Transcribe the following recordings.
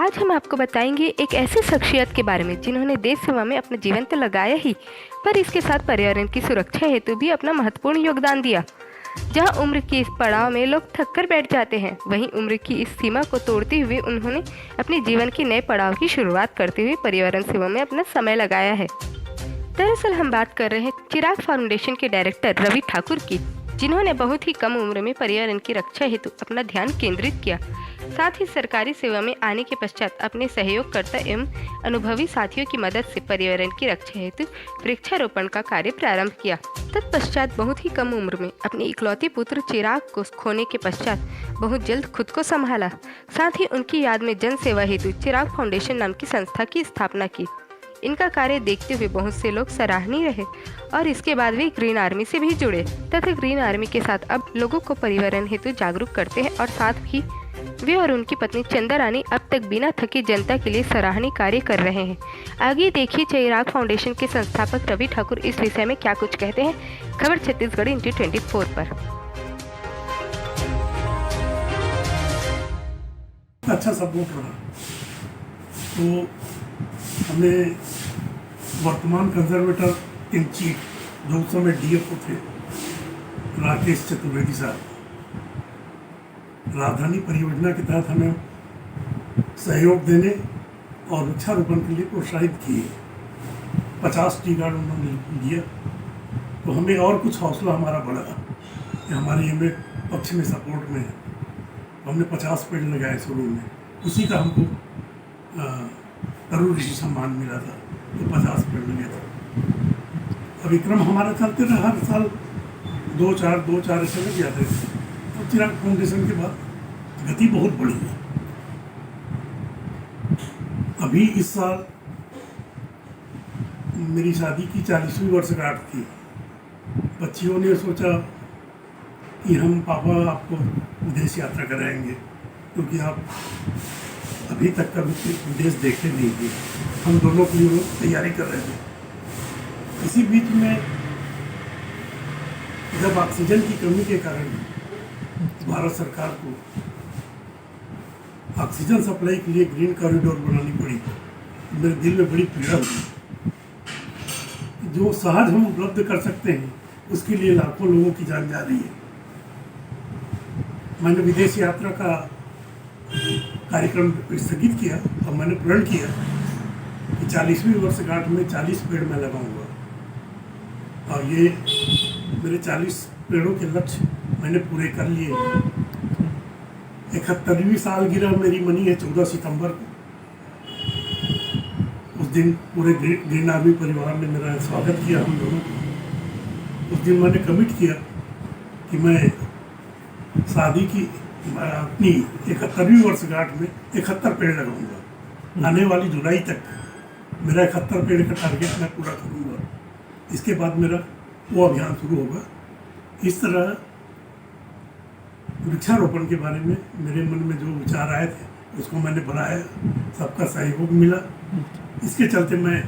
आज हम आपको बताएंगे एक ऐसी शख्सियत के बारे में जिन्होंने देश सेवा में अपना जीवन तो लगाया ही, पर इसके साथ पर्यावरण की सुरक्षा हेतु भी अपना महत्वपूर्ण योगदान दिया। जहां उम्र के इस पड़ाव में लोग थक कर बैठ जाते हैं, वहीं उम्र की इस सीमा को तोड़ते हुए उन्होंने अपने जीवन के नए पड़ाव की शुरुआत करते हुए पर्यावरण सेवा में अपना समय लगाया है। दरअसल हम बात कर रहे हैं चिराग फाउंडेशन के डायरेक्टर रवि ठाकुर की, जिन्होंने बहुत ही कम उम्र में पर्यावरण की रक्षा हेतु अपना ध्यान केंद्रित किया। साथ ही सरकारी सेवा में आने के पश्चात अपने सहयोगकर्ता एवं अनुभवी साथियों की मदद से पर्यावरण की रक्षा हेतु वृक्षारोपण का कार्य प्रारंभ किया। तत्पश्चात बहुत ही कम उम्र में अपने इकलौते पुत्र चिराग को खोने के पश्चात बहुत जल्द खुद को संभाला। साथ ही उनकी याद में जन सेवा हेतु चिराग फाउंडेशन नाम की संस्था की स्थापना की। इनका कार्य देखते हुए बहुत से लोग सराहनीय रहे और इसके बाद वे ग्रीन आर्मी से भी जुड़े तथा ग्रीन आर्मी के साथ अब लोगों को पर्यावरण हेतु जागरूक करते हैं और साथ ही वे और उनकी पत्नी चंदा रानी अब तक बिना थके जनता के लिए सराहनीय कार्य कर रहे हैं। आगे देखिए चिराग फाउंडेशन के संस्थापक रवि ठाकुर इस विषय में क्या कुछ कहते हैं। खबर छत्तीसगढ़ इंटी 24 पर। अच्छा सपोर्ट रहा तो हमें वर्तमान कंजर्वेटर इन चीफ जो उस समय डीएफओ थे राकेश चतुर्वेदी साहब, राजधानी परियोजना के तहत हमें सहयोग देने और वृक्षारोपण के लिए प्रोत्साहित किए। 50 टी गार्ड उन्होंने दिया तो हमें और कुछ हौसला हमारा बढ़ा कि हमारे ये में पक्ष में सपोर्ट में है। तो हमने 50 पेड़ लगाए शुरू में, उसी का हमको तरुण ऋषि सम्मान मिला था तो 50 पेड़ लगे थे। अब विक्रम हमारा चलते रहा, हर साल 2-4 ऐसे लग जाते थे। और चिराग फाउंडेशन के बाद गति बहुत बढ़ी है। अभी इस साल मेरी शादी की 40वीं वर्षगांठ थी। बच्चियों ने सोचा कि हम पापा आपको विदेश यात्रा कराएंगे क्योंकि आप अभी तक कभी विदेश देखे नहीं थे। हम दोनों की ओर तैयारी कर रहे थे। इसी बीच में जब ऑक्सीजन की कमी के कारण भारत सरकार को ऑक्सीजन सप्लाई के लिए ग्रीन कॉरिडोर बनानी पड़ी, मेरे दिल में बड़ी पीड़ा हुई। जो सहज हम उपलब्ध कर सकते हैं उसके लिए लाखों लोगों की जान जा रही है। मैंने विदेश यात्रा का कार्यक्रम स्थगित किया और मैंने प्रण किया कि 40वीं वर्षगांठ में 40 पेड़ मैं लगाऊंगा और ये मेरे 40 पेड़ों के लक्ष्य मैंने पूरे कर लिए। 71वीं सालगिरह मेरी मनी है 14 सितंबर को। उस दिन पूरे ग्रीन आर्मी परिवार ने मेरा स्वागत किया, हम दोनों को। उस दिन मैंने कमिट किया कि मैं शादी की अपनी 71वीं वर्षगांठ में 71 पेड़ लगाऊंगा। आने वाली जुलाई तक मेरा 71 पेड़ का टारगेट मैं पूरा करूंगा। इसके बाद मेरा वो अभियान शुरू होगा। इस तरह वृक्षारोपण के बारे में मेरे मन में जो विचार आए थे उसको मैंने बढ़ाया, सबका सहयोग मिला। इसके चलते मैं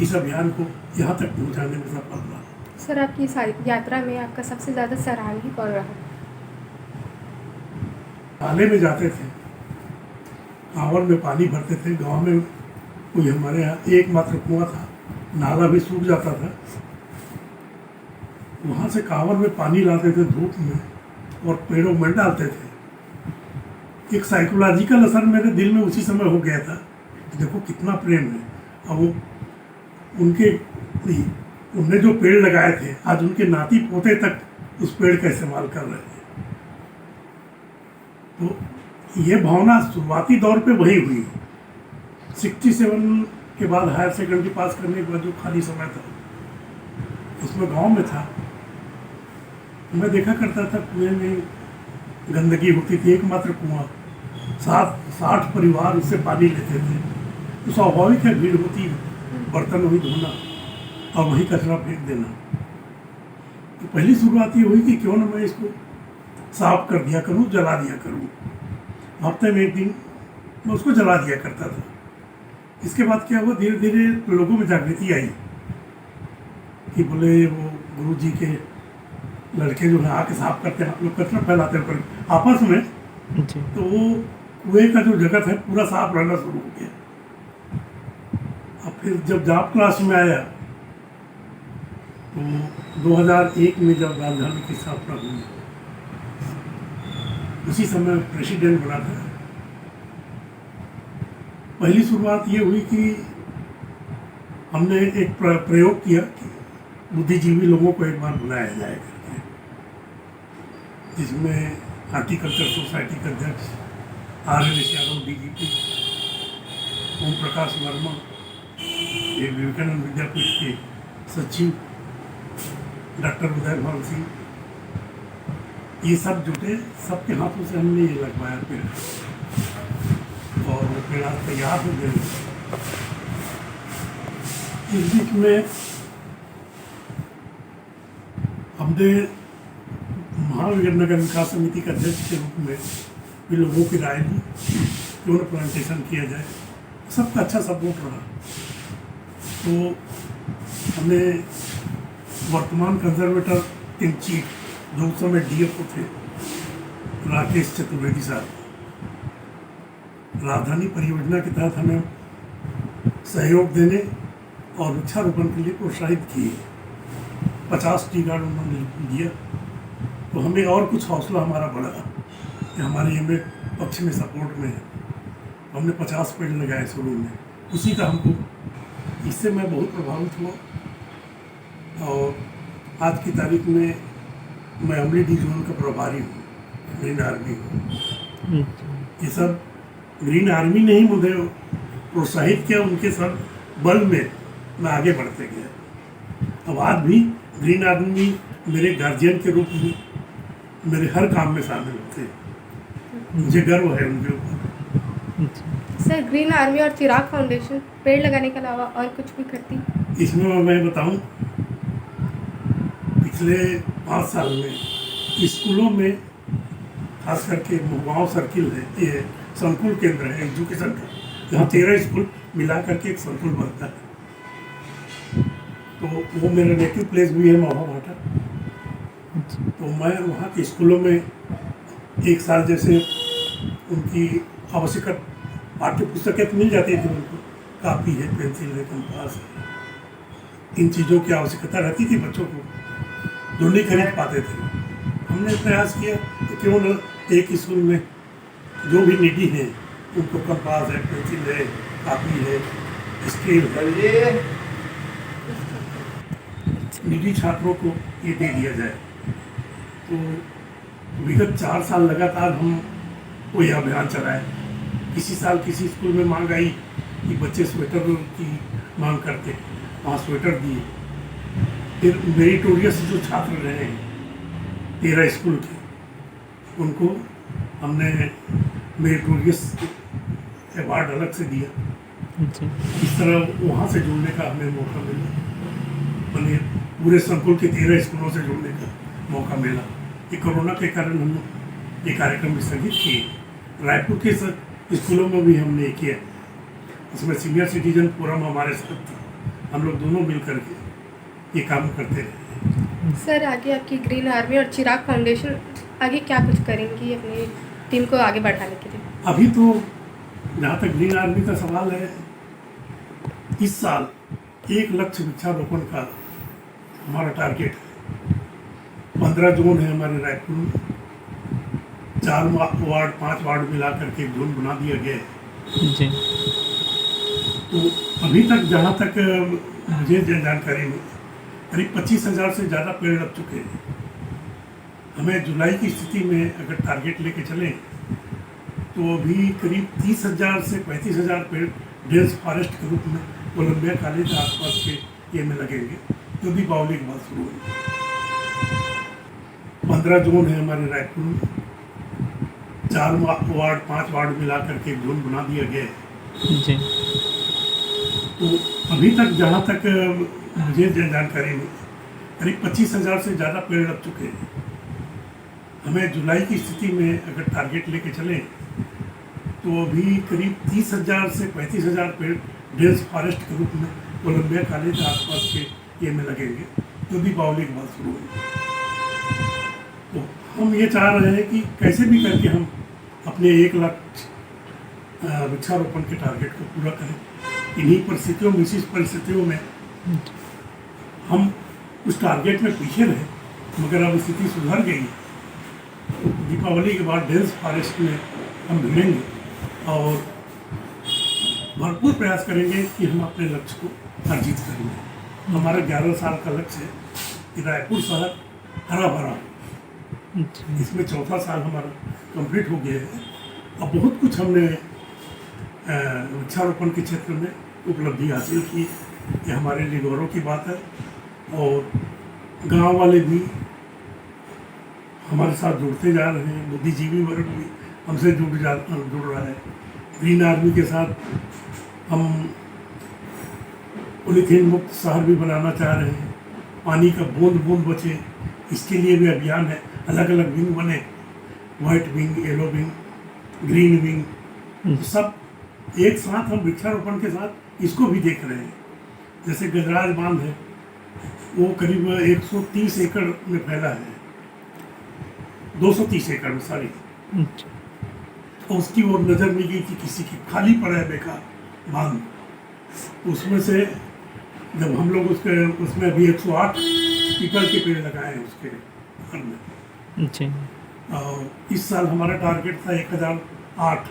इस अभियान को यहाँ तक पहुँचाने में सफल रहा। सर, आपकी यात्रा में आपका सबसे ज़्यादा सराहनीय कौन रहा? नाले में जाते थे, कांवड़ में पानी भरते थे। गांव में कोई हमारे यहाँ एकमात्र कुआं था, नाला भी सूख जाता था। वहाँ से कांवड़ में पानी लाते थे धूप में और पेड़ों में डालते थे। एक साइकोलॉजिकल असर मेरे दिल में उसी समय हो गया था कि देखो कितना प्रेम है। और वो उनने जो पेड़ लगाए थे आज उनके नाती पोते तक उस पेड़ का इस्तेमाल कर रहे थे। तो ये भावना शुरुआती दौर पे वही हुई। 67 के बाद हायर सेकेंडरी पास करने के बाद जो खाली समय था उसमें गांव में था। मैं देखा करता था कुएं में गंदगी होती थी, एकमात्र कुआं, 60 परिवार उससे पानी लेते थे। तो स्वाभाविक है भीड़ होती, बर्तन वही धोना और वही कचरा फेंक देना। तो पहली शुरुआत ये हुई कि क्यों ना मैं इसको साफ कर दिया करूँ, जला दिया करूँ। हफ्ते में एक दिन मैं उसको जला दिया करता था। इसके बाद क्या हुआ, धीरे धीरे लोगों में जागृति आई कि बोले वो गुरु जी के लड़के जो है आके साफ करते हैं, आप लोग कचरा फैलाते हैं आपस में। तो वो कुएं का जो जगत है पूरा साफ रहना शुरू हो गया। अब फिर जब जॉब क्लास में आया तो 2001 में जब राजधानी की स्थापना हुई, उसी समय प्रेसिडेंट बना था। पहली शुरुआत ये हुई कि हमने एक प्रयोग किया कि बुद्धिजीवी लोगों को एक बार बुलाया जाए करके, जिसमें हार्टिकल्चर सोसाइटी के अध्यक्ष RNS यादव DGP, ओम प्रकाश वर्मा, ये विवेकानंद विद्यापीठ के सचिव डॉक्टर उदय भान सिंह, ये सब जुटे, सबके हाथों से हमने ये लगवाया पेड़, और वो पेड़ आज तैयार हो गए। इस बीच में हमने महावीर नगर विकास समिति के अध्यक्ष के रूप में भी लोगों की राय ली, क्यों न प्लांटेशन किया जाए। सबका अच्छा सपोर्ट रहा। तो हमने वर्तमान कंजर्वेटर इन चीफ, जो उस समय DFO थे, राकेश चतुर्वेदी साहब, राजधानी परियोजना के तहत हमें सहयोग देने और वृक्षारोपण के लिए प्रोत्साहित किए। 50 टी गार्ड उन्होंने दिया, तो हमें और कुछ हौसला हमारा बढ़ा कि हमारे ये पक्ष में सपोर्ट में है। हमने 50 पेड़ लगाए शुरू में, उसी का हमको, इससे मैं बहुत प्रभावित हुआ। और आज की तारीख में मैं अमली डिवीजन का प्रभारी हूँ, ग्रीन आर्मी हूँ। ये सब ग्रीन आर्मी ने ही मुझे प्रोत्साहित किया, उनके सब बल में मैं आगे बढ़ते गया। अब आज भी ग्रीन आर्मी मेरे गार्जियन के रूप में मेरे हर काम में शामिल होते हैं। मुझे गर्व है उनके ऊपर। सर, ग्रीन आर्मी और चिराग फाउंडेशन पेड़ लगाने के अलावा और कुछ भी करती? इसमें मैं बताऊं, पिछले 5 साल में स्कूलों में, खास करके गाँव सर्किल है, ये संकुल केंद्र है एजुकेशन का, जहाँ 13 स्कूल मिला करके एक संकुल बनता है। तो वो मेरा नेटिव प्लेस भी है महुआ भाटा। तो मैं वहाँ के स्कूलों में एक साल, जैसे उनकी आवश्यक पाठ्य पुस्तकें तो मिल जाती थी उनको, कापी है, पेंसिल है, कंपास है, इन चीज़ों की आवश्यकता रहती थी बच्चों को, जो नहीं खरीद पाते थे। हमने प्रयास किया कि क्यों न एक स्कूल में जो भी निडी हैं उनको कंपास है, पेंसिल है, कापी है, स्केल है, निडी छात्रों को ये दे दिया जाए। तो विगत 4 साल लगातार हम कोई अभियान चलाए। किसी साल किसी स्कूल में मांग आई कि बच्चे स्वेटर की मांग करते, वहाँ स्वेटर दिए। फिर मेरिटोरियस जो छात्र रहे हैं 13 स्कूल के, उनको हमने मेरिटोरियस अवार्ड अलग से दिया। इस तरह वहाँ से जुड़ने का हमें मौका मिला, मैंने पूरे संकुल के 13 स्कूलों से जुड़ने का मौका मिला। ये कोरोना के कारण हम ये कार्यक्रम स्थगित किए। रायपुर के स्कूलों में भी हमने किया, इसमें सीनियर सिटीजन फोरम हमारे साथ था, हम लोग दोनों मिल करके ये काम करते रहे। सर, आगे आपकी ग्रीन आर्मी और चिराग फाउंडेशन आगे क्या कुछ करेंगी अपनी टीम को आगे बढ़ाने के लिए? अभी तो जहाँ तक ग्रीन आर्मी का सवाल है, इस साल 1 लाख वृक्षारोपण का हमारा टारगेट है। 15 जोन है हमारे रायपुर में, 4 वार्ड 5 वार्ड मिला करके एक जोन बना दिया गया है। जी। तो अभी तक जहाँ तक मुझे जानकारी मिली, करीब 25,000 से ज़्यादा पेड़ लग चुके हैं। हमें जुलाई की स्थिति में अगर टारगेट लेके चलें तो अभी करीब 30,000 से 35,000 पेड़ डेंस फॉरेस्ट के रूप में कोलंबिया कॉलेज के आसपास के ये में लगेंगे, जो दीपावली के बाद शुरू होंगे। 15 जोन है हमारे रायपुर में, 4 वार्ड 5 वार्ड मिला करके एक जोन बना दिया गया है। जी। तो अभी तक जहाँ तक मुझे जानकारी मिली, करीब 25,000 से ज़्यादा पेड़ लग चुके हैं। हमें जुलाई की स्थिति में अगर टारगेट लेके चलें तो अभी करीब 30,000 से 35,000 पेड़ डेंस फॉरेस्ट के रूप में कोलंबिया कॉलेज के आसपास के ये में लगेंगे, जो दीपावली के बाद शुरू होंगे। तो हम ये चाह रहे हैं कि कैसे भी करके हम अपने 1 लाख वृक्षारोपण के टारगेट को पूरा करें। इन्हीं परिस्थितियों में, विशेष परिस्थितियों में हम उस टारगेट में पीछे रहे, मगर अब स्थिति सुधर गई। दीपावली के बाद डेंस फॉरेस्ट में हम भिड़ेंगे और भरपूर प्रयास करेंगे कि हम अपने लक्ष्य को अर्जित करेंगे। हमारा 11 साल का लक्ष्य है कि रायपुर शहर हरा भरा, इसमें चौथा साल हमारा कंप्लीट हो गया है। अब बहुत कुछ हमने वृक्षारोपण के क्षेत्र में उपलब्धि हासिल की, ये हमारे लिए गौरव की बात है। और गांव वाले भी हमारे साथ जुड़ते जा रहे हैं, बुद्धिजीवी वर्ग भी हमसे जुड़ रहा है। ग्रीन आर्मी के साथ हम पॉलीथीन मुक्त शहर भी बनाना चाह रहे हैं। पानी का बूंद बूंद बचे, इसके लिए भी अभियान है। अलग अलग विंग बने, white wing, yellow wing, green wing, सब एक साथ हम वृक्षारोपण के साथ इसको भी देख रहे हैं। जैसे गजराज बांध है, वो करीब 130 एकड़ में फैला है, 230 एकड़ में, सॉरी। तो उसकी ओर नज़र नहीं गई कि किसी की खाली पड़ा है बेकार बांध। उसमें से जब हम लोग उसमें अभी 108 पीपल के पेड़ लगाए हैं उसके घर में। और इस साल हमारा टारगेट था 1008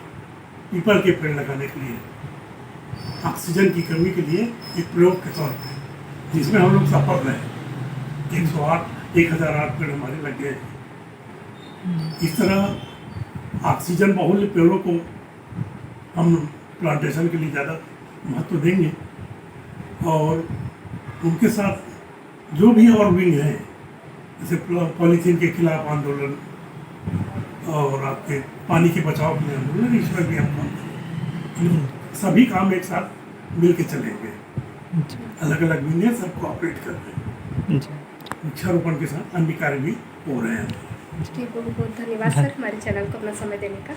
पीपल के पेड़ लगाने के लिए, ऑक्सीजन की कमी के लिए एक प्रयोग के तौर पे, जिसमें हम लोग सफल रहे। 1008 पेड़ हमारे लग गए। इस तरह ऑक्सीजन बहुल्य पेड़ों को हम प्लांटेशन के लिए ज़्यादा महत्व देंगे। और उनके साथ जो भी और विंग हैं, जैसे पॉलीथीन के खिलाफ आंदोलन और आपके पानी के बचाव के लिए आंदोलन, इसमें भी हम काम करेंगे। सभी काम एक साथ मिल के चलेंगे। अलग अलग विंग है, सब कोऑपरेट कर रहे हैं। वृक्षारोपण के साथ अन्य कार्य भी हो रहे हैं। जी, बहुत बहुत धन्यवाद सर, हमारे चैनल को अपना समय देने का।